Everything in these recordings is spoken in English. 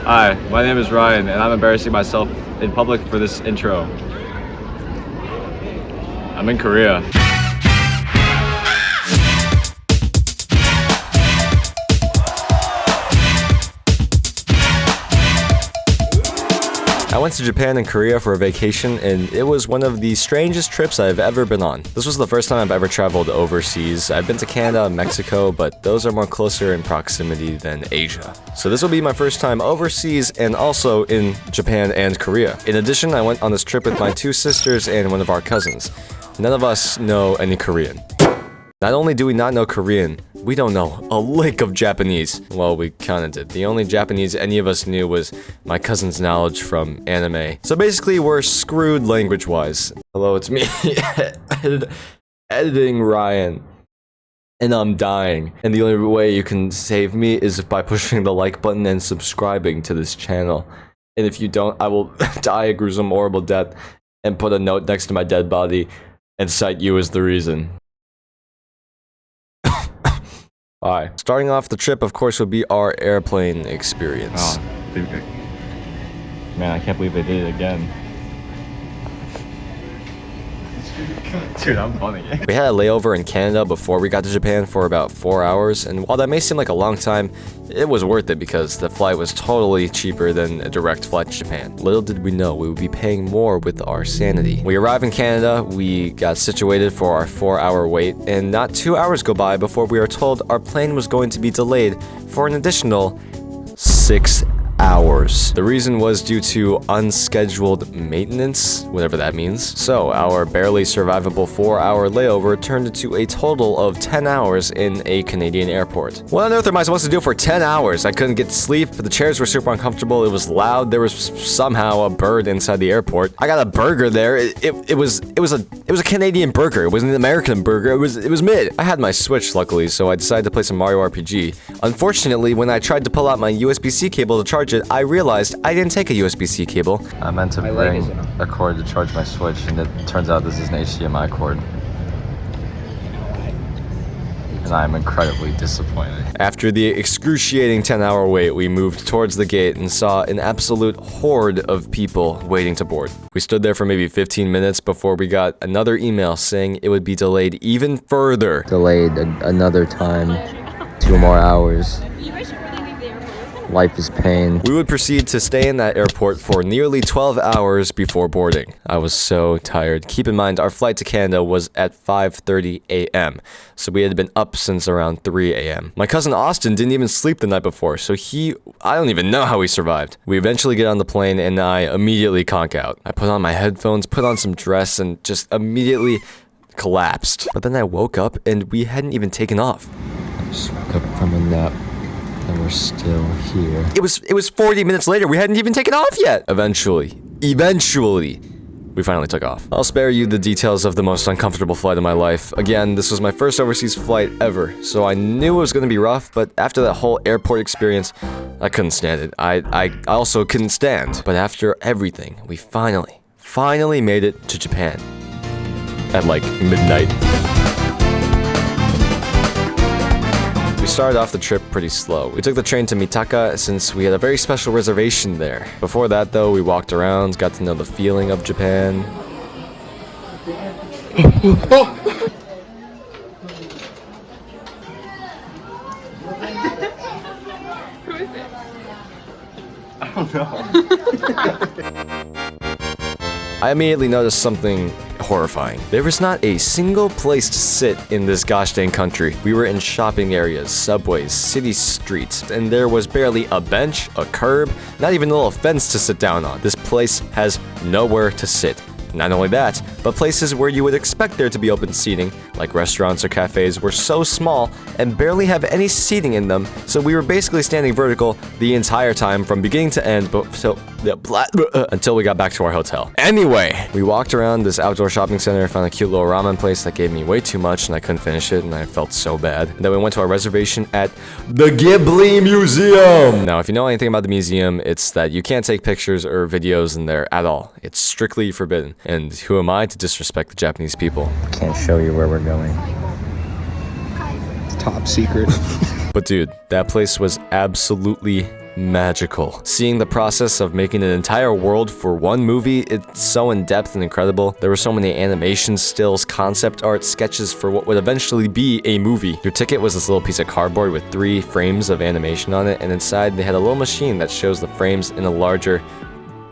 Hi, my name is Ryan, and I'm embarrassing myself in public for this intro. I'm in Korea. I went to Japan and Korea for a vacation, and it was one of the strangest trips I've ever been on. This was the first time I've ever traveled overseas. I've been to Canada and Mexico, but those are more closer in proximity than Asia. So this will be my first time overseas and also in Japan and Korea. In addition, I went on this trip with my two sisters and one of our cousins. None of us know any Korean. Not only do we not know Korean, we don't know a lick of Japanese. Well, we kinda did. The only Japanese any of us knew was my cousin's knowledge from anime. So basically, we're screwed language-wise. Hello, it's me, editing Ryan. And I'm dying. And the only way you can save me is by pushing the like button and subscribing to this channel. And if you don't, I will die a gruesome, horrible death and put a note next to my dead body and cite you as the reason. Bye. Starting off the trip, of course, would be our airplane experience. Oh, dude. Man, I can't believe they did it again. Dude, I'm funny. We had a layover in Canada before we got to Japan for about 4 hours, and while that may seem like a long time, it was worth it because the flight was totally cheaper than a direct flight to Japan. Little did we know we would be paying more with our sanity. We arrived in Canada, we got situated for our 4-hour wait, and not 2 hours go by before we were told our plane was going to be delayed for an additional 6 hours. The reason was due to unscheduled maintenance, whatever that means. So our barely survivable 4-hour layover turned into a total of 10 hours in a Canadian airport. What on earth am I supposed to do for 10 hours? I couldn't get to sleep, the chairs were super uncomfortable, it was loud, there was somehow a bird inside the airport. I got a burger there, it was a Canadian burger, it wasn't an American burger, it was mid. I had my Switch luckily, so I decided to play some Mario RPG. Unfortunately, when I tried to pull out my USB-C cable to charge it, I realized I didn't take a USB-C cable. I meant to bring a cord to charge my Switch, and it turns out this is an HDMI cord. And I'm incredibly disappointed. After the excruciating 10-hour wait, we moved towards the gate and saw an absolute horde of people waiting to board. We stood there for maybe 15 minutes before we got another email saying it would be delayed even further. Delayed another time, 2 more hours. Life is pain. We would proceed to stay in that airport for nearly 12 hours before boarding. I was so tired. Keep in mind, our flight to Canada was at 5:30 a.m., so we had been up since around 3 a.m. My cousin Austin didn't even sleep the night before, so I don't even know how he survived. We eventually get on the plane, and I immediately conk out. I put on my headphones, put on some dress, and just immediately collapsed. But then I woke up, and we hadn't even taken off. I just woke up from a nap. And we're still here. It was 40 minutes later. We hadn't even taken off yet. Eventually, we finally took off. I'll spare you the details of the most uncomfortable flight of my life. Again, this was my first overseas flight ever, so I knew it was gonna be rough, but after that whole airport experience, I couldn't stand it. I also couldn't stand. But after everything, we finally made it to Japan. At like midnight. We started off the trip pretty slow. We took the train to Mitaka since we had a very special reservation there. Before that though, we walked around, got to know the feeling of Japan. Who is it? I don't know. I immediately noticed something horrifying. There was not a single place to sit in this gosh dang country. We were in shopping areas, subways, city streets, and there was barely a bench, a curb, not even a little fence to sit down on. This place has nowhere to sit. Not only that, but places where you would expect there to be open seating, like restaurants or cafes, were so small and barely have any seating in them, so we were basically standing vertical the entire time from beginning to end, until we got back to our hotel. Anyway, we walked around this outdoor shopping center, found a cute little ramen place that gave me way too much and I couldn't finish it and I felt so bad. And then we went to our reservation at the Ghibli Museum! Now, if you know anything about the museum, it's that you can't take pictures or videos in there at all. It's strictly forbidden. And who am I to disrespect the Japanese people? Can't show you where we're going. It's top secret. But dude, that place was absolutely magical. Seeing the process of making an entire world for one movie, it's so in-depth and incredible. There were so many animation stills, concept art, sketches for what would eventually be a movie. Your ticket was this little piece of cardboard with 3 frames of animation on it, and inside they had a little machine that shows the frames in a larger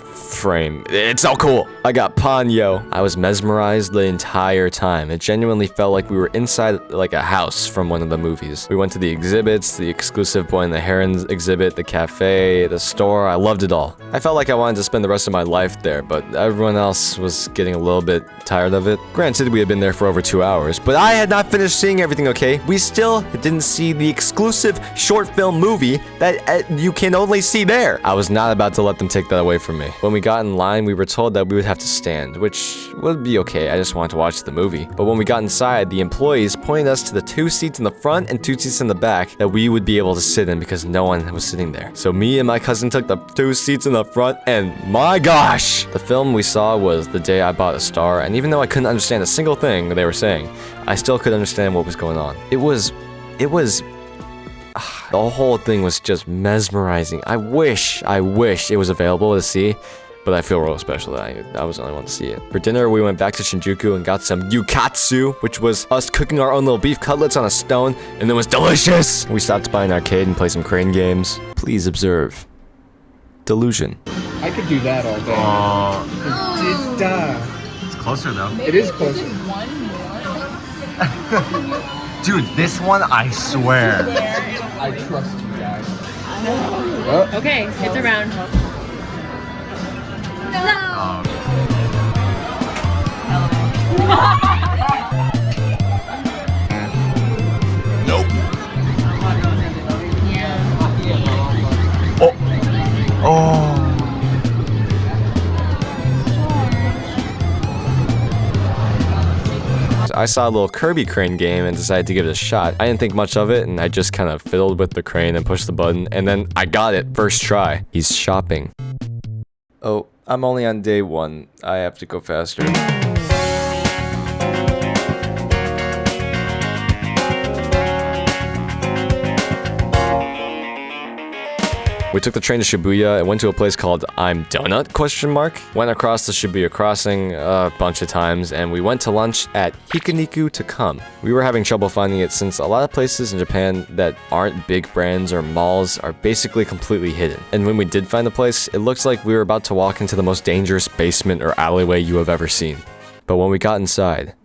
frame. It's so cool. I got Ponyo. I was mesmerized the entire time. It genuinely felt like we were inside like a house from one of the movies. We went to the exhibits, the exclusive Boy and the Heron exhibit, the cafe, the store. I loved it all. I felt like I wanted to spend the rest of my life there, but everyone else was getting a little bit tired of it. Granted, we had been there for over 2 hours, but I had not finished seeing everything, okay? We still didn't see the exclusive short film movie that you can only see there. I was not about to let them take that away from me. When we got in line, we were told that we would have to stand, which would be okay. I just wanted to watch the movie. But when we got inside, the employees pointed us to the 2 seats in the front and 2 seats in the back that we would be able to sit in because no one was sitting there. So me and my cousin took the 2 seats in the front, and my gosh! The film we saw was The Day I Bought a Star, and even though I couldn't understand a single thing they were saying, I still could understand what was going on. It was the whole thing was just mesmerizing. I wish it was available to see, but I feel real special that I was the only one to see it. For dinner, we went back to Shinjuku and got some yukatsu, which was us cooking our own little beef cutlets on a stone, and it was delicious! We stopped by an arcade and played some crane games. Please observe. Delusion. I could do that all day. It did die. It's closer though. It is closer. Dude, this one, I swear. I trust you guys. Okay, it's around. Nope. Yeah. Oh. I saw a little Kirby crane game and decided to give it a shot. I didn't think much of it, and I just kind of fiddled with the crane and pushed the button, and then I got it first try. He's shopping. Oh, I'm only on day 1. I have to go faster. We took the train to Shibuya and went to a place called I'm Donut? Went across the Shibuya crossing a bunch of times, and we went to lunch at Hikuniku to Come. We were having trouble finding it since a lot of places in Japan that aren't big brands or malls are basically completely hidden. And when we did find the place, it looks like we were about to walk into the most dangerous basement or alleyway you have ever seen. But when we got inside...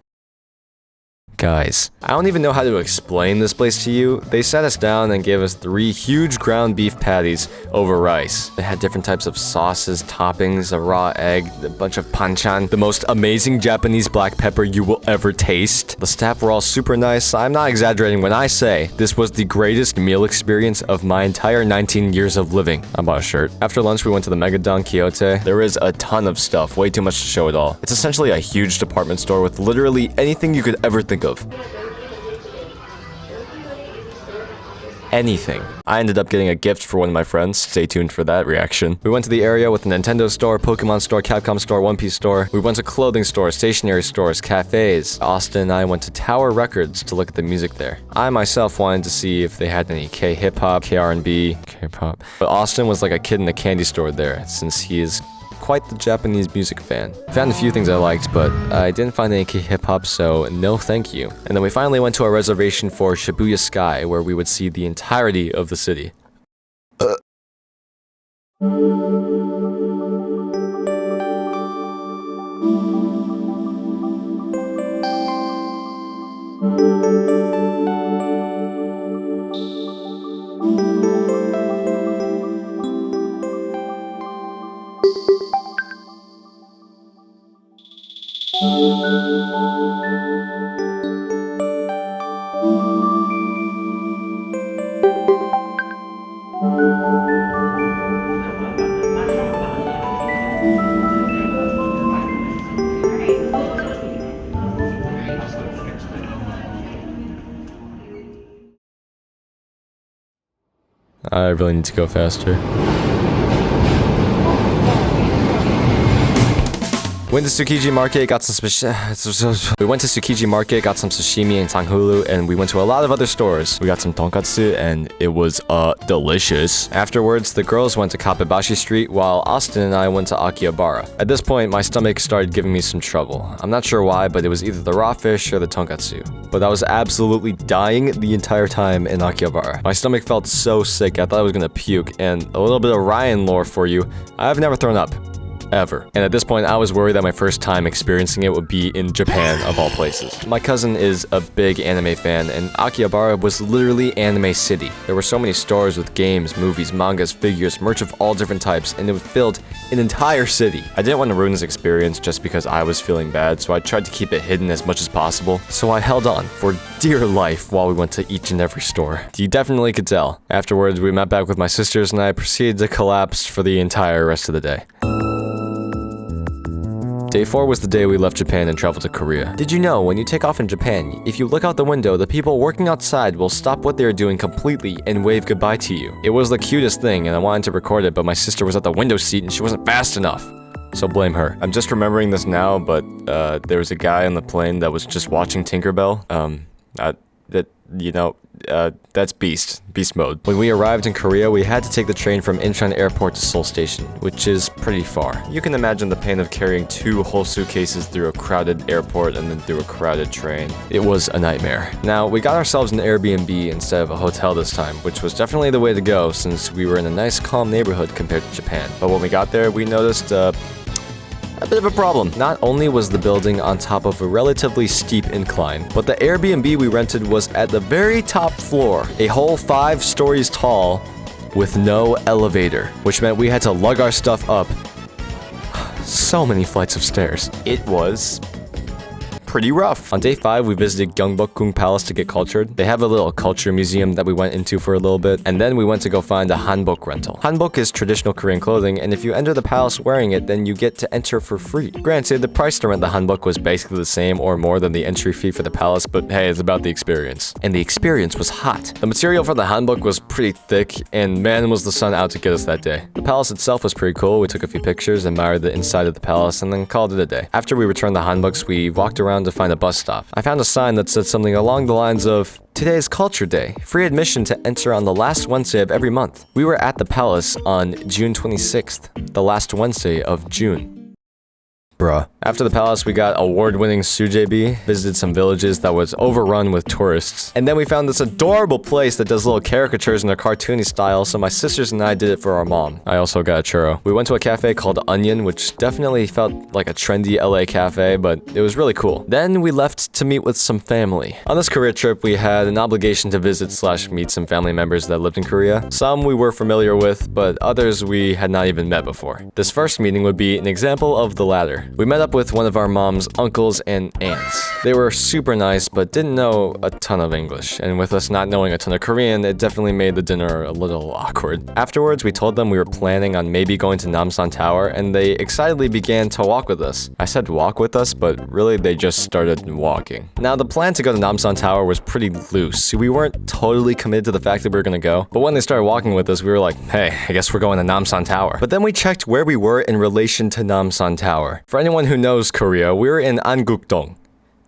Guys, I don't even know how to explain this place to you. They sat us down and gave us 3 huge ground beef patties over rice. They had different types of sauces, toppings, a raw egg, a bunch of panchan, the most amazing Japanese black pepper you will ever taste. The staff were all super nice. I'm not exaggerating when I say this was the greatest meal experience of my entire 19 years of living. I bought a shirt. After lunch, we went to the Myeongdong Kyoto. There is a ton of stuff, way too much to show it all. It's essentially a huge department store with literally anything you could ever think of. Anything. I ended up getting a gift for one of my friends. Stay tuned for that reaction. We went to the area with the Nintendo store, Pokemon store, Capcom store, One Piece store. We went to clothing stores, stationery stores, cafes. Austin and I went to Tower Records to look at the music there. I myself wanted to see if they had any K-hip-hop, K-R&B, K-pop. But Austin was like a kid in a candy store there, since he is quite the Japanese music fan. I found a few things I liked, but I didn't find any K-hip-hop, so no thank you. And then we finally went to our reservation for Shibuya Sky, where we would see the entirety of the city. I really need to go faster. Went to Tsukiji Market, got some we went to Tsukiji Market, got some sashimi and tanghulu, and we went to a lot of other stores. We got some tonkatsu, and it was delicious. Afterwards, the girls went to Kapebashi Street, while Austin and I went to Akihabara. At this point, my stomach started giving me some trouble. I'm not sure why, but it was either the raw fish or the tonkatsu. But I was absolutely dying the entire time in Akihabara. My stomach felt so sick, I thought I was gonna puke, and a little bit of Ryan lore for you. I've never thrown up. Ever. And at this point, I was worried that my first time experiencing it would be in Japan, of all places. My cousin is a big anime fan, and Akihabara was literally anime city. There were so many stores with games, movies, mangas, figures, merch of all different types, and it filled an entire city. I didn't want to ruin this experience just because I was feeling bad, so I tried to keep it hidden as much as possible. So I held on for dear life while we went to each and every store. You definitely could tell. Afterwards, we met back with my sisters, and I proceeded to collapse for the entire rest of the day. Day 4 was the day we left Japan and traveled to Korea. Did you know, when you take off in Japan, if you look out the window, the people working outside will stop what they're doing completely and wave goodbye to you. It was the cutest thing, and I wanted to record it, but my sister was at the window seat and she wasn't fast enough. So blame her. I'm just remembering this now, but there was a guy on the plane that was just watching Tinkerbell. That's beast mode. When we arrived in Korea, we had to take the train from Incheon Airport to Seoul Station, which is pretty far. You can imagine the pain of carrying 2 whole suitcases through a crowded airport and then through a crowded train. It was a nightmare. Now, we got ourselves an Airbnb instead of a hotel this time, which was definitely the way to go since we were in a nice calm neighborhood compared to Japan. But when we got there, we noticed a bit of a problem. Not only was the building on top of a relatively steep incline, but the Airbnb we rented was at the very top floor, a whole 5 stories tall, with no elevator, which meant we had to lug our stuff up so many flights of stairs. It was pretty rough. On day 5, we visited Gyeongbokgung Palace to get cultured. They have a little culture museum that we went into for a little bit, and then we went to go find a hanbok rental. Hanbok is traditional Korean clothing, and if you enter the palace wearing it, then you get to enter for free. Granted, the price to rent the hanbok was basically the same or more than the entry fee for the palace, but hey, it's about the experience. And the experience was hot. The material for the hanbok was pretty thick, and man was the sun out to get us that day. The palace itself was pretty cool. We took a few pictures, admired the inside of the palace, and then called it a day. After we returned the hanboks, we walked around to find a bus stop. I found a sign that said something along the lines of, "Today is Culture Day. Free admission to enter on the last Wednesday of every month." We were at the palace on June 26th, the last Wednesday of June. Bruh. After the palace, we got award-winning sujebi, visited some villages that was overrun with tourists, and then we found this adorable place that does little caricatures in a cartoony style, so my sisters and I did it for our mom. I also got a churro. We went to a cafe called Onion, which definitely felt like a trendy LA cafe, but it was really cool. Then we left to meet with some family. On this Korea trip, we had an obligation to visit/meet some family members that lived in Korea. Some we were familiar with, but others we had not even met before. This first meeting would be an example of the latter. We met up with one of our mom's uncles and aunts. They were super nice, but didn't know a ton of English, and with us not knowing a ton of Korean, it definitely made the dinner a little awkward. Afterwards, we told them we were planning on maybe going to Namsan Tower, and they excitedly began to walk with us. I said walk with us, but really they just started walking. Now, the plan to go to Namsan Tower was pretty loose. We weren't totally committed to the fact that we were gonna go, but when they started walking with us, we were like, hey, I guess we're going to Namsan Tower. But then we checked where we were in relation to Namsan Tower. For anyone who knows Korea, we're in Angukdong,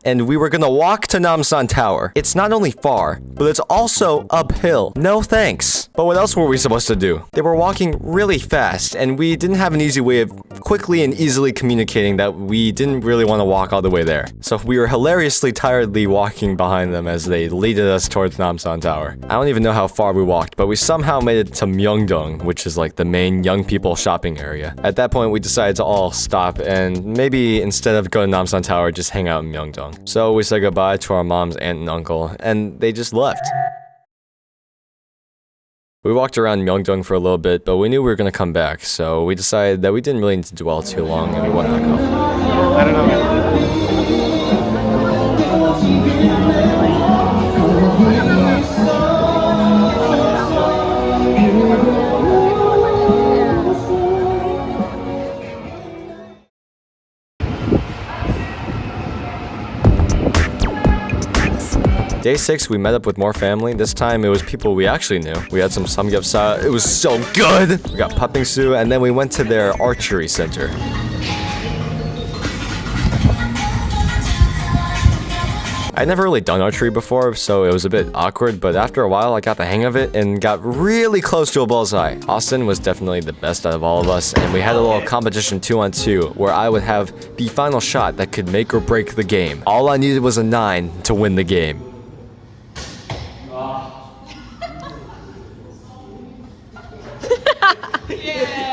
and we were gonna walk to Namsan Tower. It's not only far, but it's also uphill. No thanks. But what else were we supposed to do? They were walking really fast, and we didn't have an easy way of quickly and easily communicating that we didn't really want to walk all the way there. So we were hilariously tiredly walking behind them as they leaded us towards Namsan Tower. I don't even know how far we walked, but we somehow made it to Myeongdong, which is like the main young people shopping area. At that point, we decided to all stop and maybe instead of going to Namsan Tower, just hang out in Myeongdong. So we said goodbye to our mom's aunt and uncle, and they just left. We walked around Myeongdong for a little bit, but we knew we were gonna come back, so we decided that we didn't really need to dwell too long, and we went back home. I don't know. Day 6, we met up with more family. This time, it was people we actually knew. We had some samgyeopsal. It was so good! We got patbingsu, and then we went to their archery center. I'd never really done archery before, so it was a bit awkward, but after a while I got the hang of it and got really close to a bullseye. Austin was definitely the best out of all of us, and we had a little competition 2-on-2 where I would have the final shot that could make or break the game. All I needed was a 9 to win the game.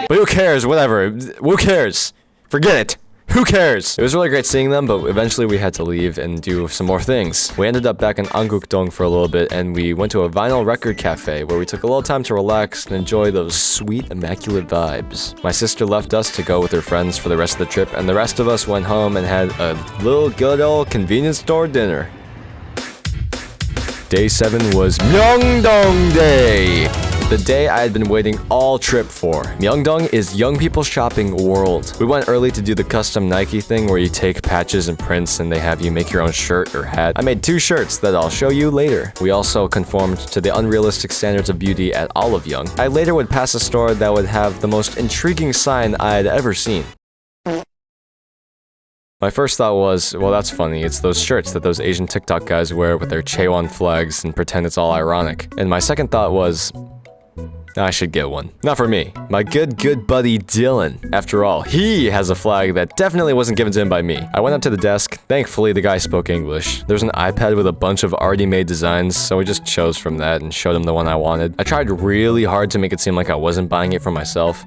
But who cares? Whatever. Who cares? Forget it. Who cares? It was really great seeing them, but eventually we had to leave and do some more things. We ended up back in Myeongdong for a little bit, and we went to a vinyl record cafe where we took a little time to relax and enjoy those sweet, immaculate vibes. My sister left us to go with her friends for the rest of the trip, and the rest of us went home and had a little good old convenience store dinner. Day 7 was Myeongdong Day! The day I had been waiting all trip for. Myeongdong is young people's shopping world. We went early to do the custom Nike thing where you take patches and prints and they have you make your own shirt or hat. I made 2 shirts that I'll show you later. We also conformed to the unrealistic standards of beauty at Olive Young. I later would pass a store that would have the most intriguing sign I had ever seen. My first thought was, well, that's funny. It's those shirts that those Asian TikTok guys wear with their Chaewon flags and pretend it's all ironic. And my second thought was, I should get one. Not for me. My good buddy Dylan. After all, he has a flag that definitely wasn't given to him by me. I went up to the desk. Thankfully, the guy spoke English. There's an iPad with a bunch of already made designs, so we just chose from that and showed him the one I wanted. I tried really hard to make it seem like I wasn't buying it for myself,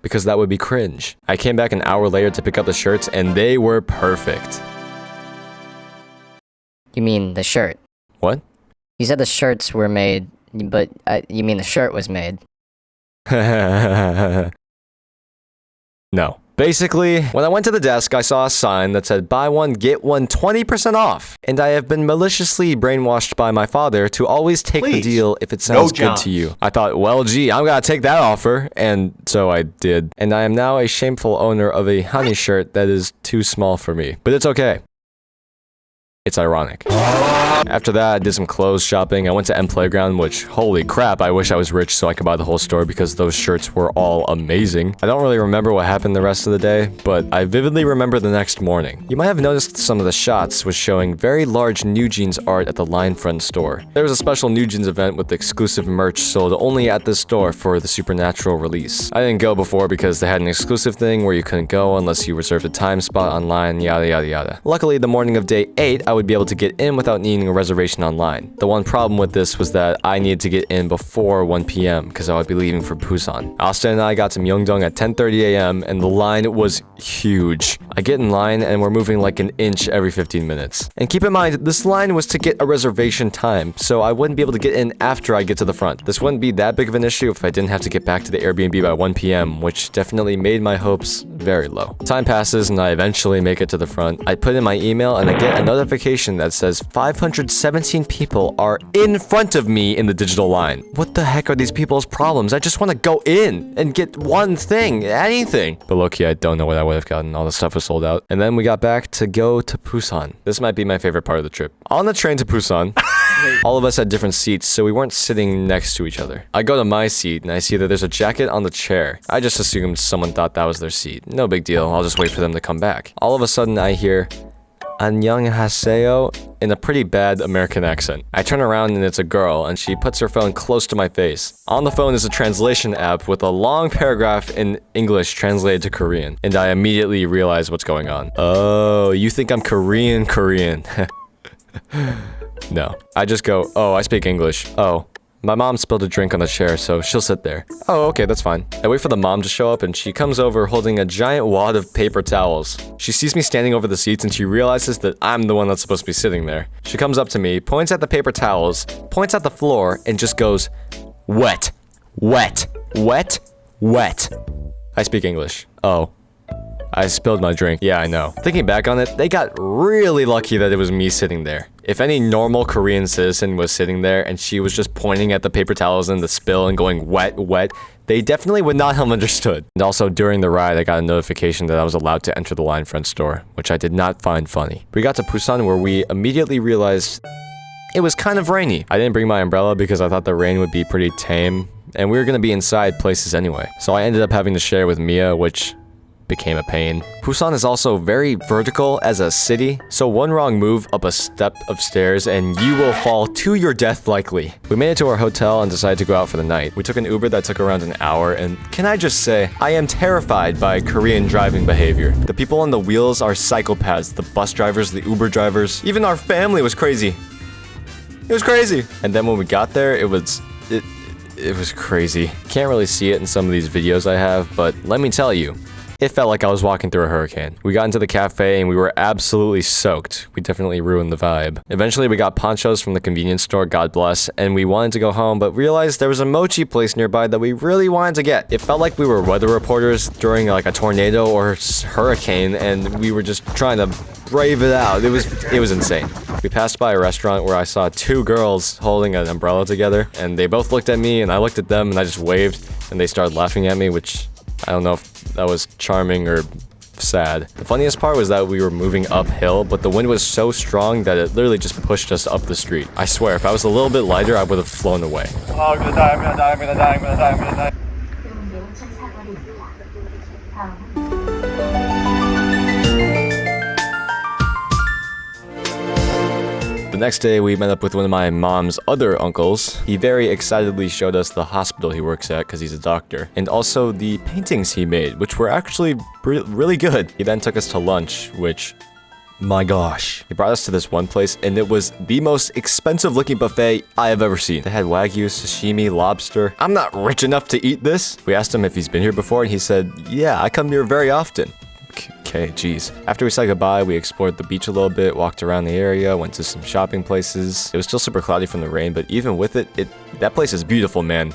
because that would be cringe. I came back an hour later to pick up the shirts, and they were perfect. You mean the shirt? What? You said the shirts were made, but you mean the shirt was made. No. Basically, when I went to the desk, I saw a sign that said, buy one, get one 20% off. And I have been maliciously brainwashed by my father to always take the deal if it sounds good to you. I thought, well, gee, I'm gonna take that offer. And so I did. And I am now a shameful owner of a honey shirt that is too small for me. But it's okay. It's ironic. After that, I did some clothes shopping. I went to M Playground, which, holy crap, I wish I was rich so I could buy the whole store because those shirts were all amazing. I don't really remember what happened the rest of the day, but I vividly remember the next morning. You might have noticed some of the shots was showing very large New Jeans art at the line front store. There was a special New Jeans event with exclusive merch sold only at this store for the Supernatural release. I didn't go before because they had an exclusive thing where you couldn't go unless you reserved a time spot online, yada yada yada. Luckily, the morning of day 8, I would be able to get in without needing a reservation online. The one problem with this was that I needed to get in before 1 p.m. because I would be leaving for Busan. Austin and I got to Myeongdong at 10:30 a.m. and the line was huge. I get in line and we're moving like an inch every 15 minutes. And keep in mind, this line was to get a reservation time, so I wouldn't be able to get in after I get to the front. This wouldn't be that big of an issue if I didn't have to get back to the Airbnb by 1 p.m., which definitely made my hopes very low. Time passes and I eventually make it to the front. I put in my email and I get a notification that says 517 people are in front of me in the digital line. What the heck are these people's problems? I just want to go in and get one thing, anything. But low-key, I don't know what I would have gotten. All the stuff was sold out. And then we got back to go to Busan. This might be my favorite part of the trip. On the train to Busan, all of us had different seats, so we weren't sitting next to each other. I go to my seat and I see that there's a jacket on the chair. I just assumed someone thought that was their seat. No big deal. I'll just wait for them to come back. All of a sudden, I hear "Annyeonghaseyo" in a pretty bad American accent. I turn around and it's a girl, and she puts her phone close to my face. On the phone is a translation app with a long paragraph in English translated to Korean, and I immediately realize what's going on. Oh, you think I'm Korean? No. I just go, oh, I speak English. Oh. My mom spilled a drink on the chair, so she'll sit there. Oh, okay, that's fine. I wait for the mom to show up, and she comes over holding a giant wad of paper towels. She sees me standing over the seats, and she realizes that I'm the one that's supposed to be sitting there. She comes up to me, points at the paper towels, points at the floor, and just goes, wet, wet, wet, wet. I speak English. Oh. I spilled my drink. Yeah, I know. Thinking back on it, they got really lucky that it was me sitting there. If any normal Korean citizen was sitting there and she was just pointing at the paper towels and the spill and going wet, wet, they definitely would not have understood. And also during the ride, I got a notification that I was allowed to enter the line front store, which I did not find funny. We got to Busan where we immediately realized it was kind of rainy. I didn't bring my umbrella because I thought the rain would be pretty tame, and we were gonna be inside places anyway. So I ended up having to share with Mia, which became a pain. Busan is also very vertical as a city, so one wrong move up a step of stairs and you will fall to your death likely. We made it to our hotel and decided to go out for the night. We took an Uber that took around an hour, and can I just say, I am terrified by Korean driving behavior. The people on the wheels are psychopaths. The bus drivers, the Uber drivers, even our family was crazy. It was crazy. And then when we got there, it was crazy. Can't really see it in some of these videos I have, but let me tell you, it felt like I was walking through a hurricane. We got into the cafe and we were absolutely soaked. We definitely ruined the vibe. Eventually we got ponchos from the convenience store, God bless, and we wanted to go home, but realized there was a mochi place nearby that we really wanted to get. It felt like we were weather reporters during like a tornado or hurricane, and we were just trying to brave it out. It was insane. We passed by a restaurant where I saw two girls holding an umbrella together, and they both looked at me and I looked at them and I just waved, and they started laughing at me, which I don't know if that was charming or sad. The funniest part was that we were moving uphill, but the wind was so strong that it literally just pushed us up the street. I swear, if I was a little bit lighter, I would have flown away. Oh, I'm gonna die, I'm gonna die, I'm gonna die, I'm gonna die, I'm gonna die. The next day, we met up with one of my mom's other uncles. He very excitedly showed us the hospital he works at because he's a doctor, and also the paintings he made, which were actually really good. He then took us to lunch, which, my gosh. He brought us to this one place, and it was the most expensive looking buffet I have ever seen. They had wagyu, sashimi, lobster. I'm not rich enough to eat this. We asked him if he's been here before, and he said, yeah, I come here very often. Okay, geez. After we said goodbye, we explored the beach a little bit, walked around the area, went to some shopping places. It was still super cloudy from the rain, but even with it, that place is beautiful, man.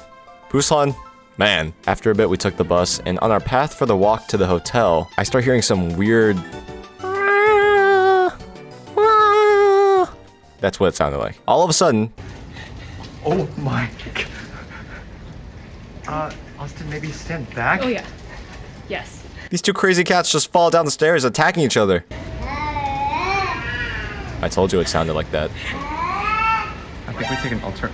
Busan, man. After a bit, we took the bus, and on our path for the walk to the hotel, I start hearing some weird... That's what it sounded like. All of a sudden... Oh my god. Austin, maybe stand back? Oh yeah. Yes. These two crazy cats just fall down the stairs attacking each other. I told you it sounded like that. I think we take an alternate.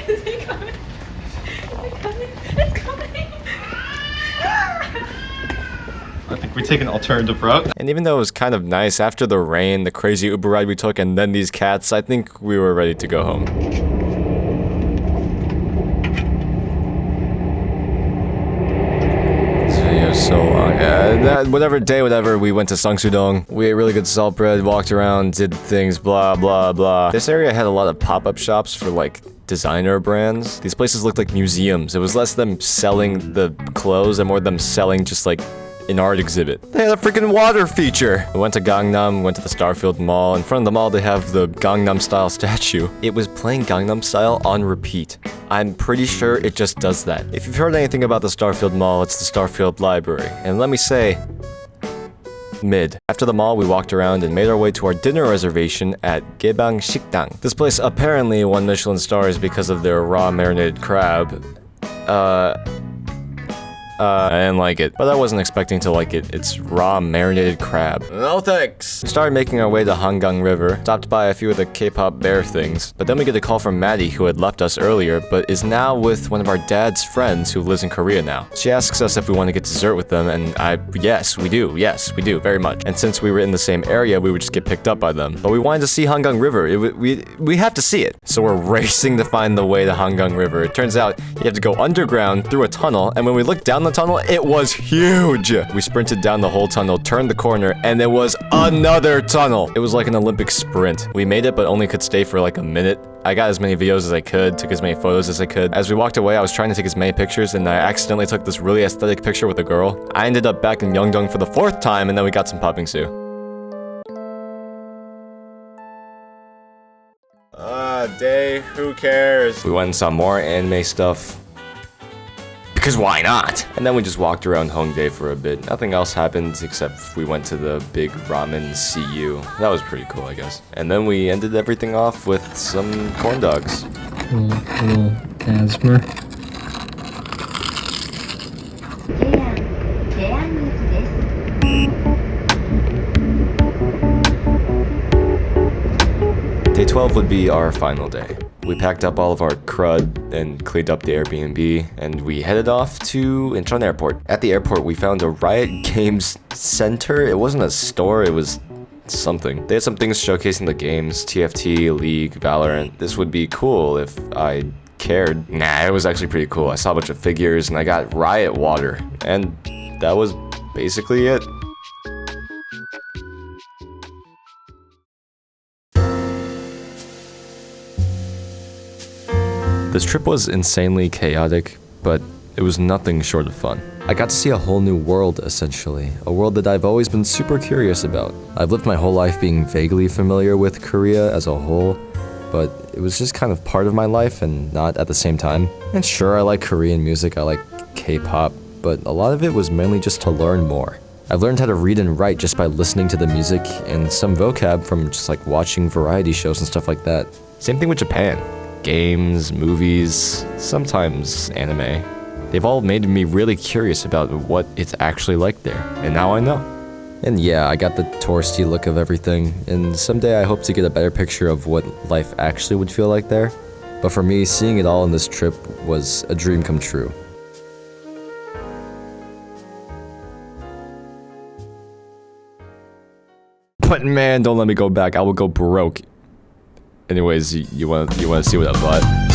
Is it coming? Is it coming? It's coming! I think we take an alternative route. And even though it was kind of nice, after the rain, the crazy Uber ride we took, and then these cats, I think we were ready to go home. So long. Whatever, we went to Sangsu-dong. We ate really good salt bread, walked around, did things, blah, blah, blah. This area had a lot of pop-up shops for, like, designer brands. These places looked like museums. It was less them selling the clothes and more them selling just, like, an art exhibit. They had a freaking water feature. We went to Gangnam, went to the Starfield Mall. In front of the mall, they have the Gangnam Style statue. It was playing Gangnam Style on repeat. I'm pretty sure it just does that. If you've heard anything about the Starfield Mall, it's the Starfield Library. And let me say, mid. After the mall, we walked around and made our way to our dinner reservation at Gebang Sikdang. This place apparently won Michelin stars because of their raw marinated crab. I didn't like it, but I wasn't expecting to like it. It's raw marinated crab. No thanks! We started making our way to Hangang River, stopped by a few of the K-pop bear things, but then we get a call from Maddie, who had left us earlier, but is now with one of our dad's friends who lives in Korea now. She asks us if we want to get dessert with them, and yes, we do, very much. And since we were in the same area, we would just get picked up by them. But we wanted to see Hangang River. We have to see it. So we're racing to find the way to Hangang River. It turns out you have to go underground through a tunnel, and when we looked down the tunnel, it was huge. We sprinted down the whole tunnel, turned the corner, and there was another tunnel. It was like an Olympic sprint. We made it, but only could stay for like a minute. I got as many videos as I could, took as many photos as I could. As we walked away, I was trying to take as many pictures, and I accidentally took this really aesthetic picture with a girl. I ended up back in Myeongdong for the 4th time, and then we got some popping Sue. Day, who cares? We went and saw more anime stuff. Because why not? And then we just walked around Hongdae for a bit. Nothing else happened except we went to the big ramen CU. That was pretty cool, I guess. And then we ended everything off with some corn dogs. Little asthma. Day 12 would be our final day. we packed up all of our crud and cleaned up the Airbnb, and we headed off to Incheon Airport. At the airport, we found a Riot Games center. It wasn't a store, it was something. They had some things showcasing the games, TFT, League, Valorant. This would be cool if I cared. Nah, it was actually pretty cool. I saw a bunch of figures and I got Riot water, and that was basically it. This trip was insanely chaotic, but it was nothing short of fun. I got to see a whole new world, essentially. A world that I've always been super curious about. I've lived my whole life being vaguely familiar with Korea as a whole, but it was just kind of part of my life and not at the same time. And sure, I like Korean music, I like K-pop, but a lot of it was mainly just to learn more. I've learned how to read and write just by listening to the music, and some vocab from just like watching variety shows and stuff like that. Same thing with Japan. Games, movies, sometimes anime. They've all made me really curious about what it's actually like there, and now I know. And yeah, I got the touristy look of everything, and someday I hope to get a better picture of what life actually would feel like there. But for me, seeing it all in this trip was a dream come true. But man, don't let me go back. I will go broke. Anyways, you want to see what I bought?